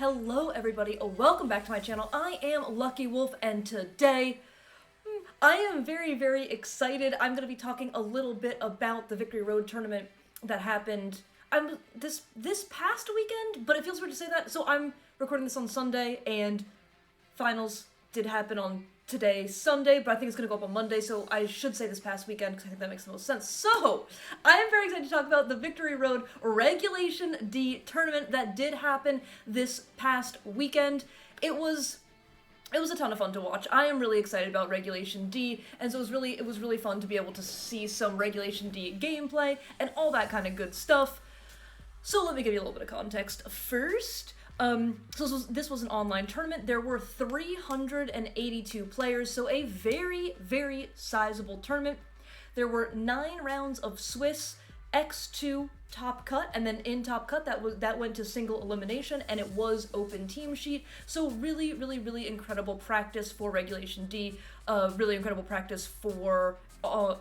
Hello everybody, welcome back to my channel. I am Lucky Wolf and today I am very excited. I'm going to be talking a little bit about the Victory Road tournament that happened this past weekend, but it feels weird to say that. So I'm recording this on Sunday and finals did happen on today, Sunday, but I think it's going to go up on Monday, so I should say this past weekend because I think that makes the most sense. So, I am very excited to talk about the Victory Road Regulation D tournament that did happen this past weekend. It was a ton of fun to watch. I am really excited about Regulation D, and so it was really fun to be able to see some Regulation D gameplay and all that kind of good stuff. So let me give you a little bit of context. First, so this was an online tournament. There were 382 players, so a very sizable tournament. There were 9 rounds of Swiss, X2 top cut, and then in top cut that went to single elimination, and it was open team sheet. So really incredible practice for Regulation D. Really incredible practice for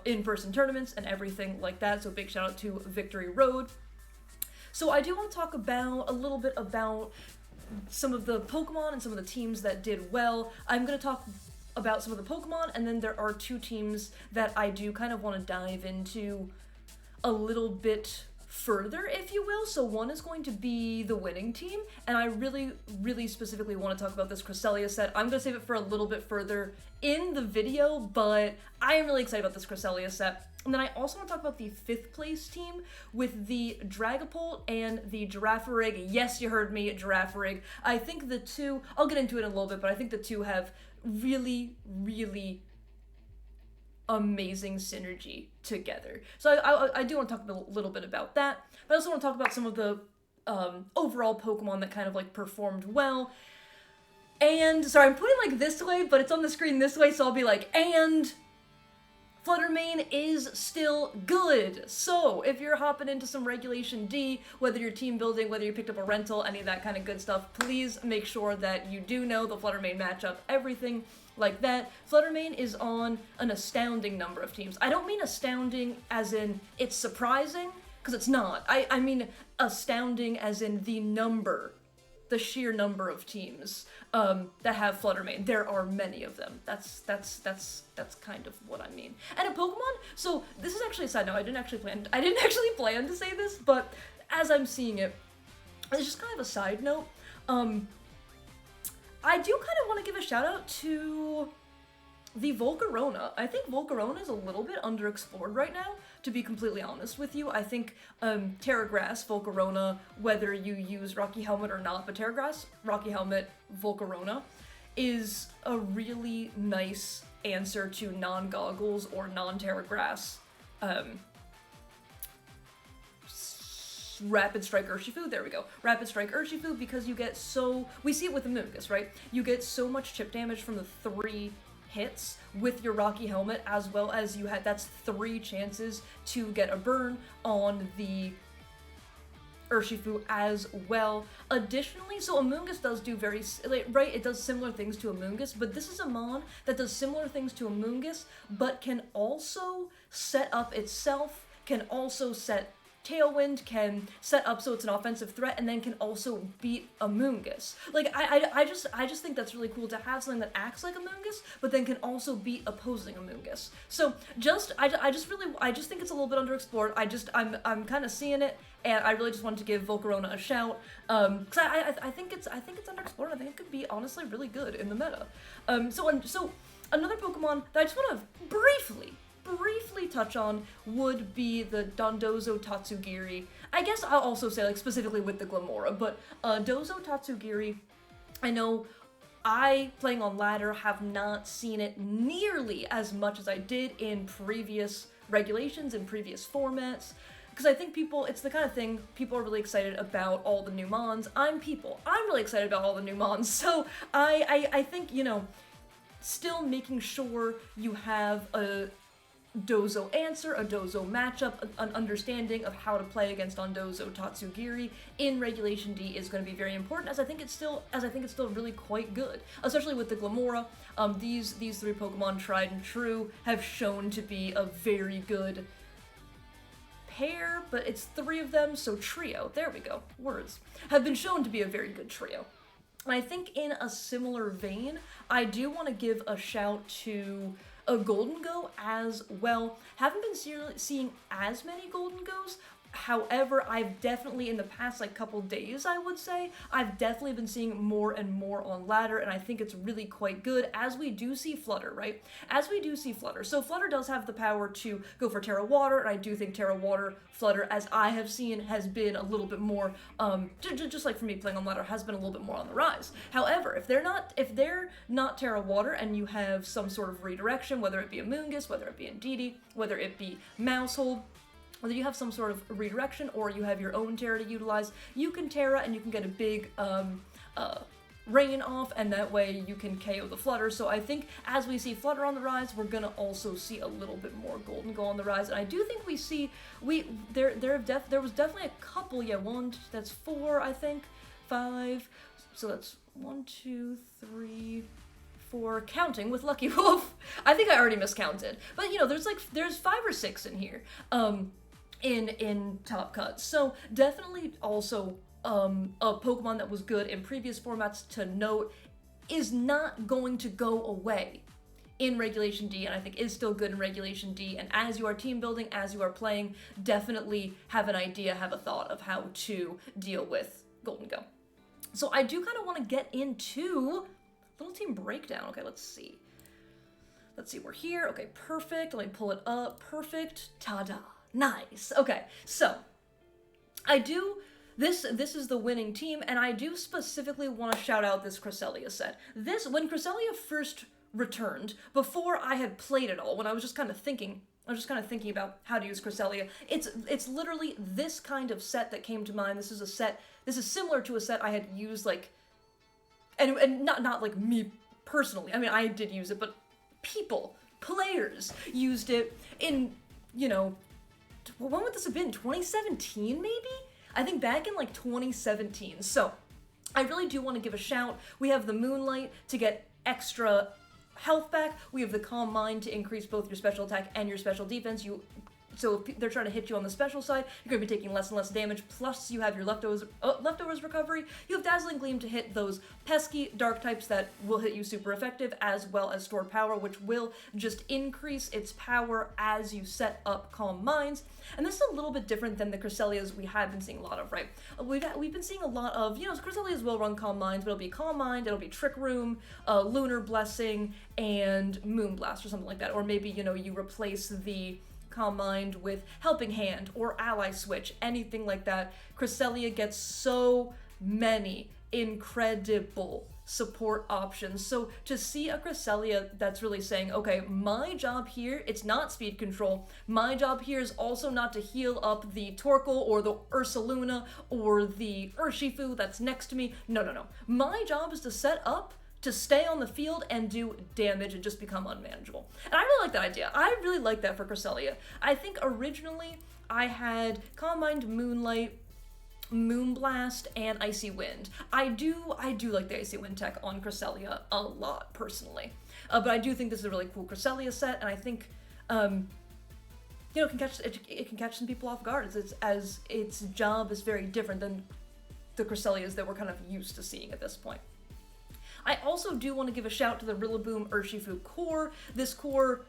in-person tournaments and everything like that. So big shout out to Victory Road. So I do want to talk a little bit about some of the Pokemon and some of the teams that did well. I'm going to talk about some of the Pokemon, and then there are 2 teams that I do kind of want to dive into a little bit further, if you will. So one is going to be the winning team, and I really specifically want to talk about this Cresselia set. I'm going to save it for a little bit further in the video, but I am really excited about this Cresselia set. And then I also want to talk about the 5th place team with the Dragapult and the Girafarig. Yes, you heard me, Girafarig. I think the 2, I'll get into it in a little bit, but I think the 2 have really amazing synergy together. So I do want to talk a little bit about that, but I also want to talk about some of the overall Pokemon that kind of like performed well. And, sorry, I'm putting like this way, but it's on the screen this way, so I'll be like, and Fluttermane is still good. So if you're hopping into some Regulation D, whether you're team building, whether you picked up a rental, any of that kind of good stuff, please make sure that you do know the Fluttermane matchup, everything like that. Fluttermane is on an astounding number of teams. I don't mean astounding as in it's surprising, because it's not. I mean astounding as in the sheer number of teams that have Fluttermane. There are many of them. That's kind of what I mean. And a Pokemon, so this is actually a side note, I didn't actually plan to say this, but as I'm seeing it, it's just kind of a side note. I do kind of want to give a shout out to the Volcarona. I think Volcarona is a little bit underexplored right now, to be completely honest with you. I think Terra Grass, Volcarona, whether you use Rocky Helmet or not, but Terra Grass, Rocky Helmet, Volcarona is a really nice answer to non-Goggles or non-Terra Grass Rapid Strike Urshifu, there we go. Rapid Strike Urshifu, because you get we see it with Amoonguss, right? You get so much chip damage from the 3 hits with your Rocky Helmet, as well as that's 3 chances to get a burn on the Urshifu as well. Additionally, so Amoonguss does do it does similar things to Amoonguss, but this is a Mon that does similar things to Amoonguss, but can also set up itself, can also set Tailwind, can set up so it's an offensive threat, and then can also beat Amoonguss. Like, I just think that's really cool to have something that acts like Amoonguss, but then can also beat opposing Amoonguss. So I just think it's a little bit underexplored. I'm kind of seeing it, and I really just wanted to give Volcarona a shout, because I think it's underexplored. I think it could be honestly really good in the meta. So another Pokemon that I just want to briefly touch on would be the Dondozo Tatsugiri. I guess I'll also say, like, specifically with the Glamora, but Dozo Tatsugiri, I know playing on ladder, have not seen it nearly as much as I did in previous regulations and previous formats, because I think it's the kind of thing, people are really excited about all the new Mons. I'm really excited about all the new Mons, so I think, still making sure you have a Dozo answer, a Dozo matchup, an understanding of how to play against Dondozo Tatsugiri in Regulation D is going to be very important, as I think it's still really quite good, especially with the Glamora. These 3 Pokemon, tried and true, have shown to be a very good pair, but it's 3 of them, so trio, there we go, words, have been shown to be a very good trio. And I think in a similar vein, I do want to give a shout to a Golden Go as well. Haven't been seeing as many Golden Goes. However, I've definitely, in the past like couple days, I would say, I've definitely been seeing more and more on ladder, and I think it's really quite good, as we do see Flutter, right? As we do see Flutter. So Flutter does have the power to go for Terra Water, and I do think Terra Water Flutter, as I have seen, has been a little bit more, just like for me playing on ladder, has been a little bit more on the rise. However, if they're not Terra Water, and you have some sort of redirection, whether it be a Moongus, whether it be Indeedee, whether it be Mousehold, whether you have some sort of redirection or you have your own Terra to utilize, you can Terra and you can get a big rain off, and that way you can KO the Flutter. So I think as we see Flutter on the rise, we're gonna also see a little bit more Golden Go on the rise. And I do think there was definitely a couple, that's 4, I think, 5. So that's 1, 2, 3, 4, counting with Lucky Wolf. I think I already miscounted. But there's 5 or 6 in here. In Top Cut. So definitely also a Pokemon that was good in previous formats to note is not going to go away in Regulation D, and I think is still good in Regulation D. And as you are team building, as you are playing, definitely have an idea, have a thought of how to deal with Golden Go. So I do kind of want to get into little team breakdown. Okay, let's see. We're here. Okay, perfect. Let me pull it up. Perfect. Ta-da. Nice. Okay, so this is the winning team, and I do specifically want to shout out this Cresselia set. When Cresselia first returned, before I had played it all, when I was just kind of thinking about how to use Cresselia, it's literally this kind of set that came to mind. This is similar to a set I had used, like, and not like me personally. I mean, I did use it, but players used it in, when would this have been? 2017, maybe? I think back in like 2017. So I really do want to give a shout. We have the Moonlight to get extra health back. We have the Calm Mind to increase both your special attack and your special defense. So if they're trying to hit you on the special side, you're going to be taking less and less damage, plus you have your leftovers recovery. You have Dazzling Gleam to hit those pesky dark types that will hit you super effective, as well as Stored Power, which will just increase its power as you set up Calm Minds. And this is a little bit different than the Cresselias we have been seeing a lot of, right? We've been seeing a lot of, Cresselias will run Calm Minds, but it'll be Calm Mind, it'll be Trick Room, Lunar Blessing, and Moon Blast or something like that. Or maybe, you replace the Calm Mind with Helping Hand or Ally Switch, anything like that. Cresselia gets so many incredible support options. So to see a Cresselia that's really saying, okay, my job here, it's not speed control. My job here is also not to heal up the Torkoal or the Ursaluna or the Urshifu that's next to me. No. My job is to set up, to stay on the field and do damage and just become unmanageable. And I really like that idea. I really like that for Cresselia. I think originally I had Calm Mind, Moonlight, Moonblast, and Icy Wind. I do like the Icy Wind tech on Cresselia a lot, personally. But I do think this is a really cool Cresselia set, and I think, it can catch some people off guard, as its job is very different than the Cresselias that we're kind of used to seeing at this point. I also do want to give a shout to the Rillaboom Urshifu core. This core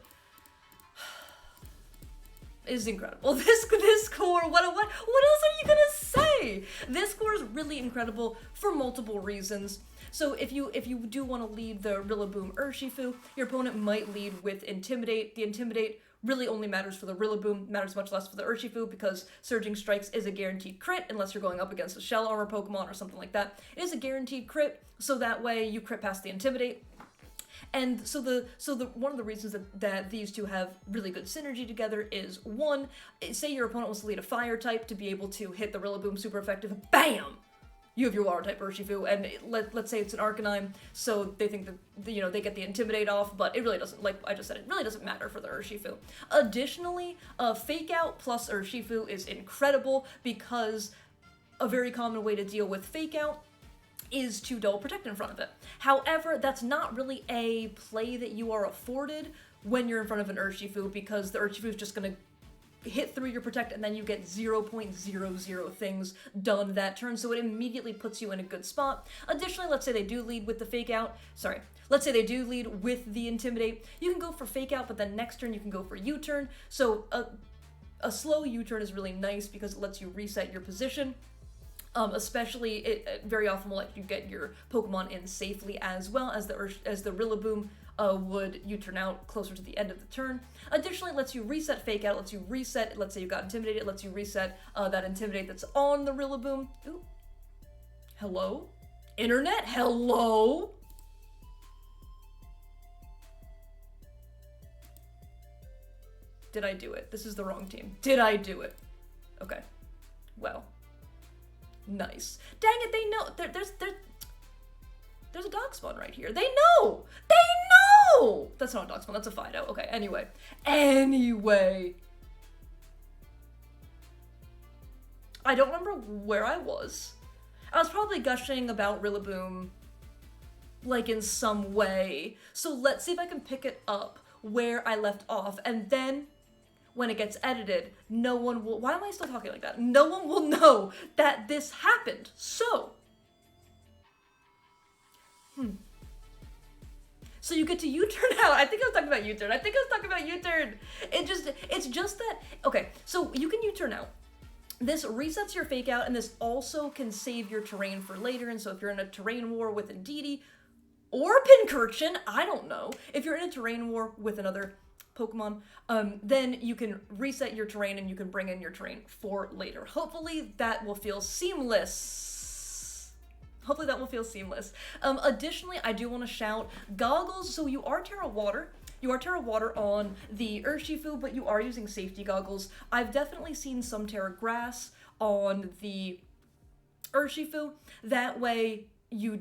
is incredible. This core, what else are you gonna say? This core is really incredible for multiple reasons. So if you do want to lead the Rillaboom Urshifu, your opponent might lead with Intimidate. The Intimidate really only matters for the Rillaboom, matters much less for the Urshifu, because Surging Strikes is a guaranteed crit unless you're going up against a Shell Armor Pokemon or something like that. It is a guaranteed crit, so that way you crit past the Intimidate. And so one of the reasons that these two have really good synergy together is, one, say your opponent wants to lead a fire type to be able to hit the Rillaboom super effective, BAM! You have your water type Urshifu, and let's say it's an Arcanine, so they think that, they get the Intimidate off, but it really doesn't, like I just said, it really doesn't matter for the Urshifu. Additionally, Fake Out plus Urshifu is incredible, because a very common way to deal with Fake Out is to double protect in front of it. However, that's not really a play that you are afforded when you're in front of an Urshifu, because the Urshifu is just going to hit through your protect, and then you get 0.00 things done that turn, so it immediately puts you in a good spot. Additionally, let's say they do lead with the fake out. Let's say they do lead with the intimidate. You can go for fake out, but then next turn you can go for U-turn. So a slow U-turn is really nice because it lets you reset your position. Especially, it very often will let you get your Pokemon in safely, as well as the Rillaboom would U-turn out closer to the end of the turn. Additionally, it lets you reset fake out, lets you reset, let's say you got intimidated, it lets you reset that intimidate that's on the Rillaboom. Ooh. Hello? Internet? Hello? Did I do it? This is the wrong team. Did I do it? Okay. Well. Nice. Dang it, they know. There's a dog spawn right here. They know! They know! That's not a dog spawn, that's a Fido. Okay, anyway. I don't remember where I was. I was probably gushing about Rillaboom, like, in some way. So let's see if I can pick it up where I left off, and then when it gets edited, no one will— why am I still talking like that? No one will know that this happened. So you get to U-turn out. I think I was talking about U-turn. It's just that, okay, so you can U-turn out. This resets your fake out, and this also can save your terrain for later, and so if you're in a terrain war with Indeedee, or Pincurchin, I don't know, if you're in a terrain war with another Pokemon, then you can reset your terrain and you can bring in your terrain for later. Hopefully that will feel seamless. Additionally, I do want to shout goggles. So you are Terra Water. On the Urshifu, but you are using safety goggles. I've definitely seen some Terra Grass on the Urshifu. That way you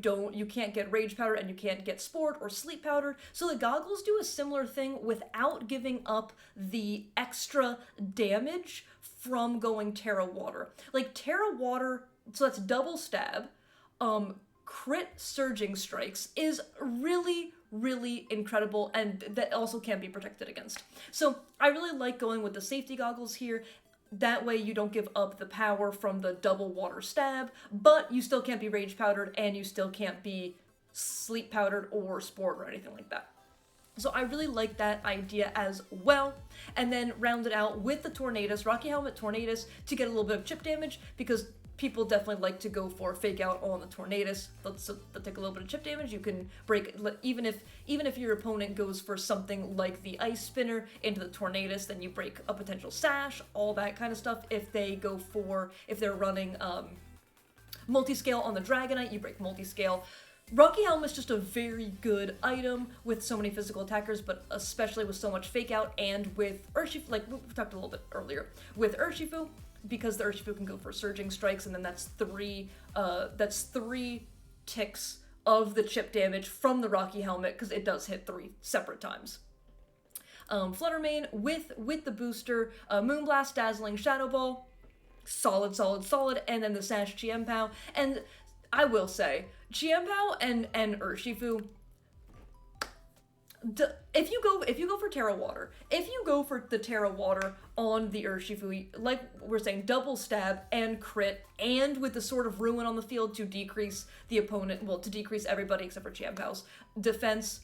can't get Rage Powder and you can't get Sport or Sleep Powder. So the goggles do a similar thing without giving up the extra damage from going Terra Water. Like Terra Water, so that's double stab, crit surging strikes is really, really incredible, and that also can be protected against. So I really like going with the safety goggles here. That way you don't give up the power from the double water stab, but you still can't be Rage Powdered, and you still can't be Sleep Powdered or Sport or anything like that. So I really like that idea as well. And then round it out with the Tornadus, Rocky Helmet Tornadus, to get a little bit of chip damage, because people definitely like to go for fake out on the Tornadus. Let's take a little bit of chip damage. You can break, even if your opponent goes for something like the Ice Spinner into the Tornadus, then you break a potential Sash, all that kind of stuff. If they're running multi-scale on the Dragonite, you break multi-scale. Rocky Helmet's just a very good item with so many physical attackers, but especially with so much fake out, and with Urshifu, like we talked a little bit earlier, with Urshifu, because the Urshifu can go for surging strikes, and then that's three ticks of the chip damage from the Rocky Helmet, because it does hit 3 separate times. Fluttermane with the booster, Moonblast, Dazzling, Shadow Ball, solid, and then the Sash Chiempow. And I will say, Chiempow and Urshifu, if you go for Terra Water, if you go for the Terra Water on the Urshifu, like we're saying, double stab and crit, and with the Sword of Ruin on the field to decrease the opponent, well, to decrease everybody except for Chiempow's defense,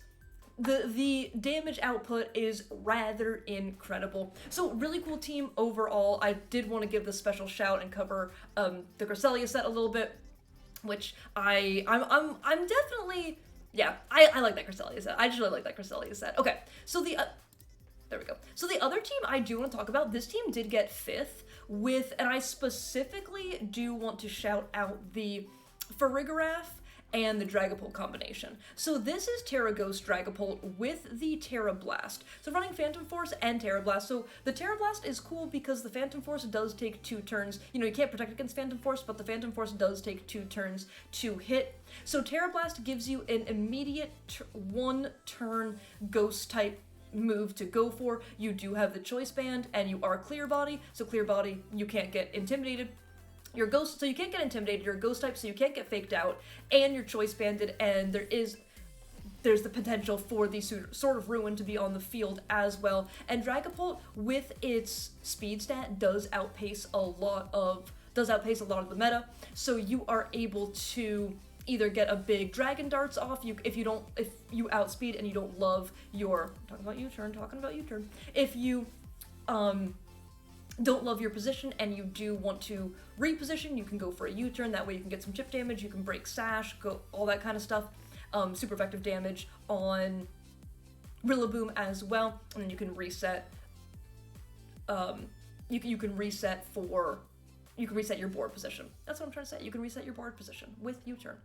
the damage output is rather incredible. So really cool team overall. I did want to give this special shout and cover the Cresselia set a little bit, which I'm definitely. Yeah, I like that Cresselia set. I just really like that Cresselia set. Okay, so there we go. So the other team I do want to talk about, this team did get 5th with, and I specifically do want to shout out the Farigiraf and the Dragapult combination. So this is Terra Ghost Dragapult with the Terra Blast. So running Phantom Force and Terra Blast. So the Terra Blast is cool because the Phantom Force does take 2 turns. You know, you can't protect against Phantom Force, but the Phantom Force does take 2 turns to hit. So Terra Blast gives you an immediate 1-turn Ghost type move to go for. You do have the Choice Band, and you are Clear Body. So Clear Body, you can't get intimidated. You're Ghost, so you can't get intimidated, you're a Ghost type, so you can't get faked out, and you're Choice Banded, and there is there's the potential for the Sword of Ruin to be on the field as well. And Dragapult, with its speed stat, does outpace a lot of the meta. So you are able to either get a big Dragon Darts off if you outspeed and you don't love your talking about U-turn. If you don't love your position and you do want to reposition, you can go for a U-turn. That way you can get some chip damage, you can break Sash, go all that kind of stuff. Super effective damage on Rillaboom as well, and then you can reset. You can reset your board position. That's what I'm trying to say. You can reset your board position with U-turn.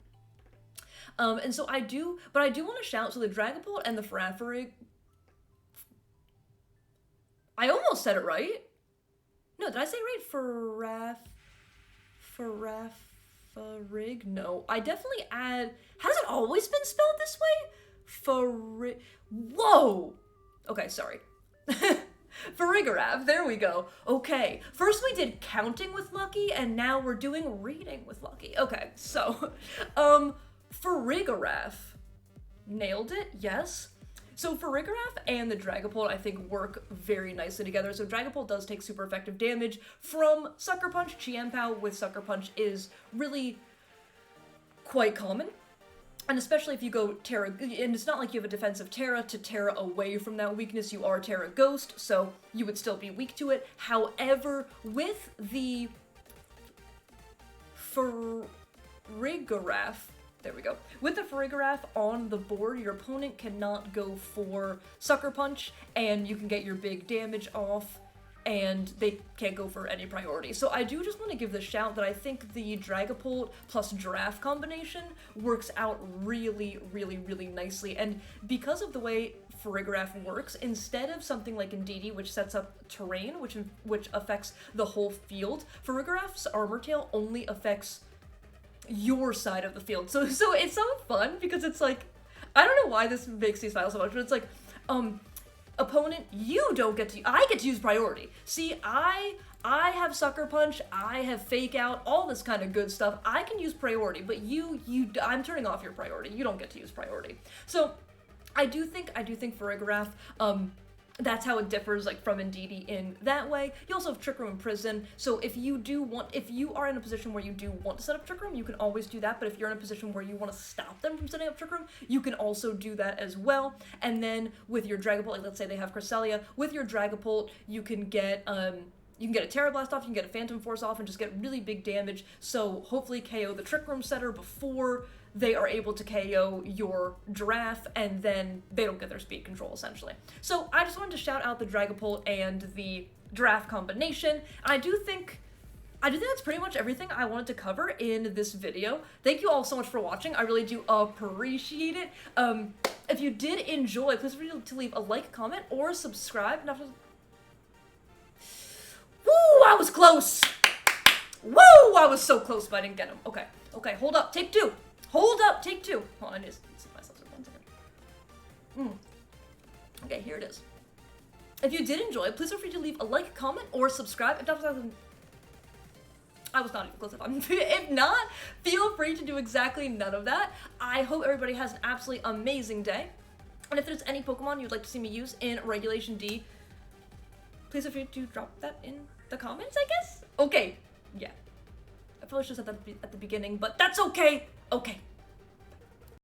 And so I do want to shout, so the Dragapult and the Farafrig. I almost said it right. No, did I say it right? Farafrig? No, I definitely add. Has it always been spelled this way? Whoa! Okay, sorry. Farigarav, there we go. Okay, first we did counting with Lucky, and now we're doing reading with Lucky. Okay, so, Farigarav. Nailed it, yes. So Farigarav and the Dragapult, I think, work very nicely together. So Dragapult does take super effective damage from Sucker Punch. Chien-Pao with Sucker Punch is really quite common. And especially if you go Terra, and it's not like you have a defensive Terra to Terra away from that weakness, you are Terra Ghost, so you would still be weak to it. However, with the Farigarav, there we go. With the Farigarav on the board, your opponent cannot go for Sucker Punch, and you can get your big damage off, and they can't go for any priority. So I do just want to give the shout that I think the Dragapult plus Giraffe combination works out really, really, really nicely. And because of the way Farigarav works, instead of something like Indeedee, which sets up terrain, which affects the whole field, Farigarav's Armor Tail only affects your side of the field. So it's so fun because it's like, I don't know why this makes me smile so much, but it's like, opponent, you don't get to, I get to use priority. See, I have Sucker Punch, I have Fake Out, all this kind of good stuff. I can use priority, but I'm turning off your priority. You don't get to use priority. So I do think Farigarav, that's how it differs, like, from Indeedee in that way. You also have Trick Room and Prison, so if you are in a position where you do want to set up Trick Room, you can always do that, but if you're in a position where you want to stop them from setting up Trick Room, you can also do that as well. And then with your Dragapult, like, let's say they have Cresselia, with your Dragapult, you can get a Terra Blast off, you can get a Phantom Force off, and just get really big damage, so hopefully KO the Trick Room setter before they are able to KO your Giraffe, and then they don't get their speed control, essentially. So I just wanted to shout out the Dragapult and the Giraffe combination, and I do think that's pretty much everything I wanted to cover in this video. Thank you all so much for watching. I really do appreciate it. If you did enjoy, please feel free to leave a like, comment, or subscribe. Woo, I was close! Woo, I was so close, but I didn't get him. Okay, hold up, take two. Hold up, take two. Hold on, I just see myself for 1 second. Okay, here it is. If you did enjoy, please feel free to leave a like, comment, or subscribe. I was not even close enough. If not, feel free to do exactly none of that. I hope everybody has an absolutely amazing day. And if there's any Pokemon you'd like to see me use in Regulation D, please feel free to drop that in the comments, I guess? Okay, yeah. I probably should have said that at the beginning, but that's okay. Okay.